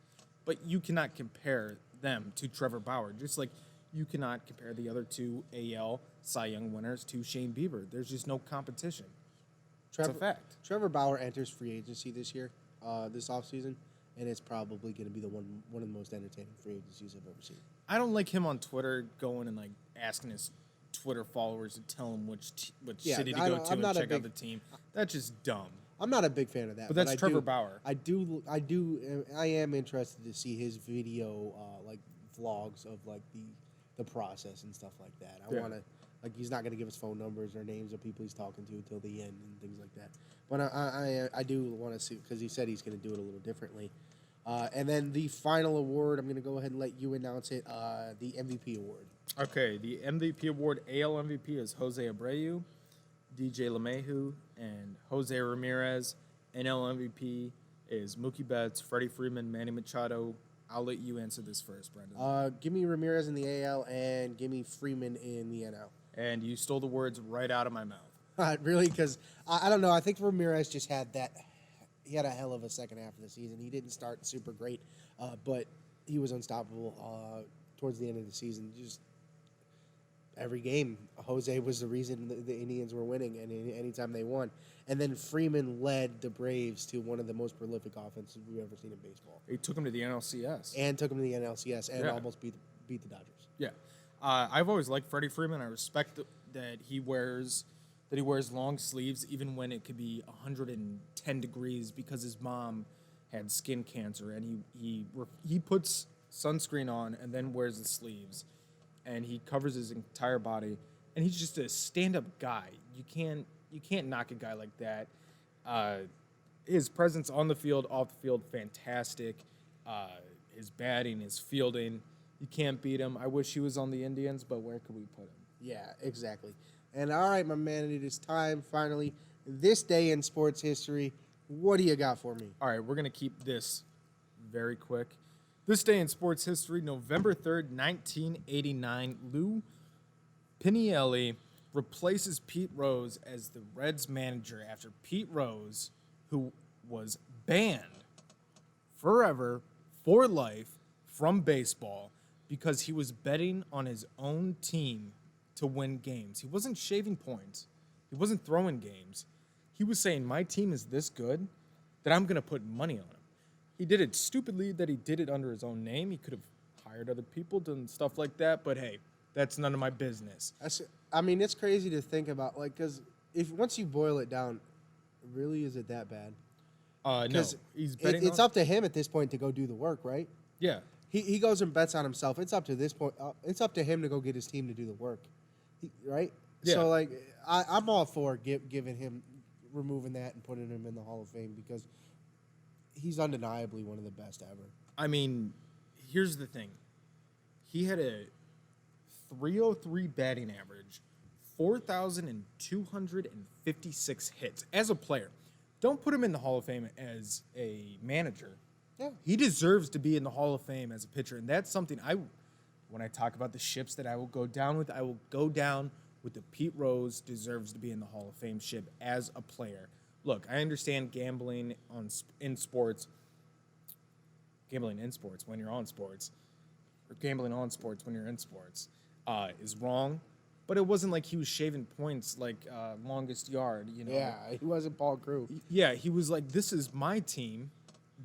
But you cannot compare them to Trevor Bauer, just like you cannot compare the other two AL Cy Young winners to Shane Bieber. There's just no competition. It's a fact. Trevor Bauer enters free agency this year, this offseason, and it's probably going to be one of the most entertaining free agencies I've ever seen. I don't like him on Twitter going and like asking his Twitter followers to tell him which city to go to and check out the team. That's just dumb. I'm not a big fan of that. But that's Trevor Bauer. I am interested to see his video, like vlogs of like the process and stuff like that. I want to, like, he's not going to give us phone numbers or names of people he's talking to until the end and things like that. But I do want to see, because he said he's going to do it a little differently. And then the final award, I'm going to go ahead and let you announce it, the MVP award. Okay, the MVP award, AL MVP is Jose Abreu, DJ LeMahieu, and Jose Ramirez. NL MVP is Mookie Betts, Freddie Freeman, Manny Machado. I'll let you answer this first, Brendan. Give me Ramirez in the AL and give me Freeman in the NL. And you stole the words right out of my mouth. Really? Because I don't know. I think Ramirez just had that. He had a hell of a second half of the season. He didn't start super great, but he was unstoppable towards the end of the season. Just every game, Jose was the reason the Indians were winning, and anytime they won. And then Freeman led the Braves to one of the most prolific offenses we've ever seen in baseball. He took him to the NLCS. And took him to the NLCS and almost beat the Dodgers. Yeah. I've always liked Freddie Freeman. I respect that he wears long sleeves even when it could be 110 degrees because his mom had skin cancer, and he puts sunscreen on and then wears the sleeves, and he covers his entire body, and he's just a stand-up guy. You can't knock a guy like that. His presence on the field, off the field, fantastic. His batting, his fielding, you can't beat him. I wish he was on the Indians, but where could we put him? Yeah, exactly. And all right, my man, it is time, finally, this day in sports history. What do you got for me? All right, we're going to keep this very quick. This day in sports history, November 3rd, 1989, Lou Pinielli replaces Pete Rose as the Reds manager after Pete Rose, who was banned forever, for life, from baseball because he was betting on his own team to win games. He wasn't shaving points. He wasn't throwing games. He was saying, my team is this good. that I'm going to put money on him. He did it stupidly that he did it under his own name. He could have hired other people, done stuff like that. But hey, that's none of my business. I mean, it's crazy to think about, like, because once you boil it down, really, is it that bad? No, he's betting. It's up to him at this point to go do the work, right? Yeah. He goes and bets on himself. It's up to this point. It's up to him to go get his team to do the work, right? Yeah. So, like, I'm all for giving him, removing that and putting him in the Hall of Fame because he's undeniably one of the best ever. I mean, here's the thing. He had a 303 batting average, 4,256 hits as a player. Don't put him in the Hall of Fame as a manager. Yeah. He deserves to be in the Hall of Fame as a pitcher, and that's something when I talk about the ships that I will go down with, I will go down with the Pete Rose deserves to be in the Hall of Fame ship as a player. Look, I understand gambling in sports when you're on sports, or gambling on sports when you're in sports, is wrong. But it wasn't like he was shaving points like longest yard, you know. Yeah, he wasn't Paul Crew. Yeah, he was like, this is my team.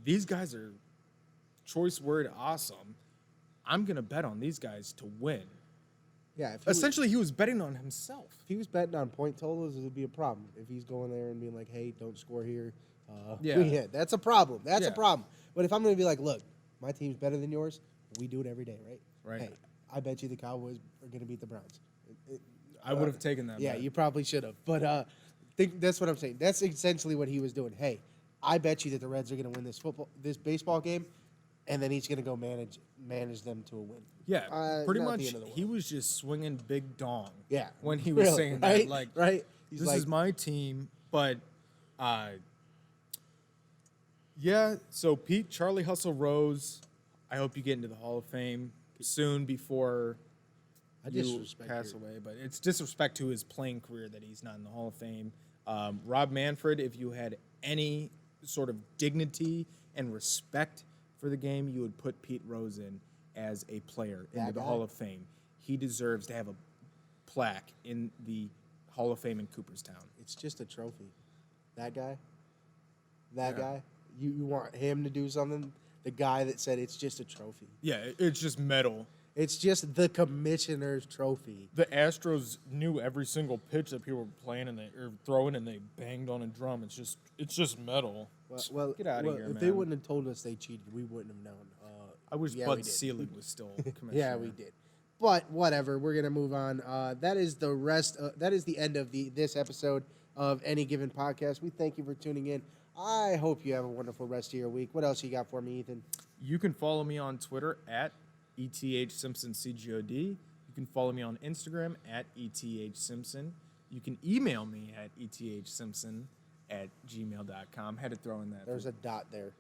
These guys are, choice word, awesome. I'm going to bet on these guys to win. Yeah. Essentially, he was betting on himself. If he was betting on point totals, it would be a problem. If he's going there and being like, hey, don't score here. Yeah. That's a problem. That's a Yeah. problem. But if I'm going to be like, look, my team's better than yours, we do it every day, right? Right. Hey, I bet you the Cowboys are going to beat the Browns. I would have taken that. Yeah, bet. you probably should have. But that's what I'm saying. That's essentially what he was doing. Hey, I bet you that the Reds are going to win this baseball game, and then he's going to go manage them to a win. Yeah, pretty not the much. end of the world. He was just swinging big dong. Yeah, when he was really, saying right? that, like, right. He's this like, is my team, but yeah. So Pete, Charlie Hustle Rose, I hope you get into the Hall of Fame soon before you pass away. But it's disrespect to his playing career that he's not in the Hall of Fame. Rob Manfred, if you had any sort of dignity and respect for the game, you would put Pete Rose in as a player into the Hall of Fame. He deserves to have a plaque in the Hall of Fame in Cooperstown. It's just a trophy. That guy. You want him to do something? The guy that said it's just a trophy. Yeah, it's just metal. It's just the commissioner's trophy. The Astros knew every single pitch that people were playing and throwing, and they banged on a drum. It's just metal. Well, get out of here, if man. they wouldn't have told us they cheated, we wouldn't have known. I wish yeah, Bud Selig was still commissioner. Yeah, we did. But whatever, we're gonna move on. That is the rest. That is the end of this episode of Any Given Podcast. We thank you for tuning in. I hope you have a wonderful rest of your week. What else you got for me, Ethan? You can follow me on Twitter at ETHSimpsonCGOD. You can follow me on Instagram at ETHSimpson. You can email me at ETHSimpson@gmail.com. Had to throw in that. There's a dot there.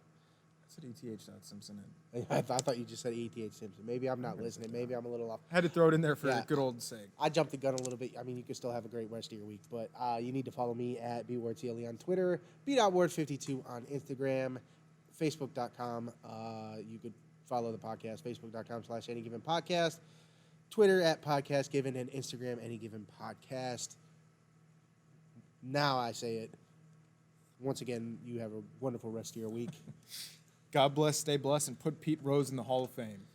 I said ETH.Simpson. I thought you just said ETH Simpson. Maybe I'm not listening. Maybe I'm a little off. Had to throw it in there for good old sake. I jumped the gun a little bit. I mean, you can still have a great rest of your week, but you need to follow me at BWardTLE on Twitter, B.Ward52 on Instagram, Facebook.com. You could follow the podcast, Facebook.com/AnyGivenPodcast, Twitter at PodcastGiven, and Instagram, AnyGivenPodcast. Now I say it. Once again, you have a wonderful rest of your week. God bless, stay blessed, and put Pete Rose in the Hall of Fame.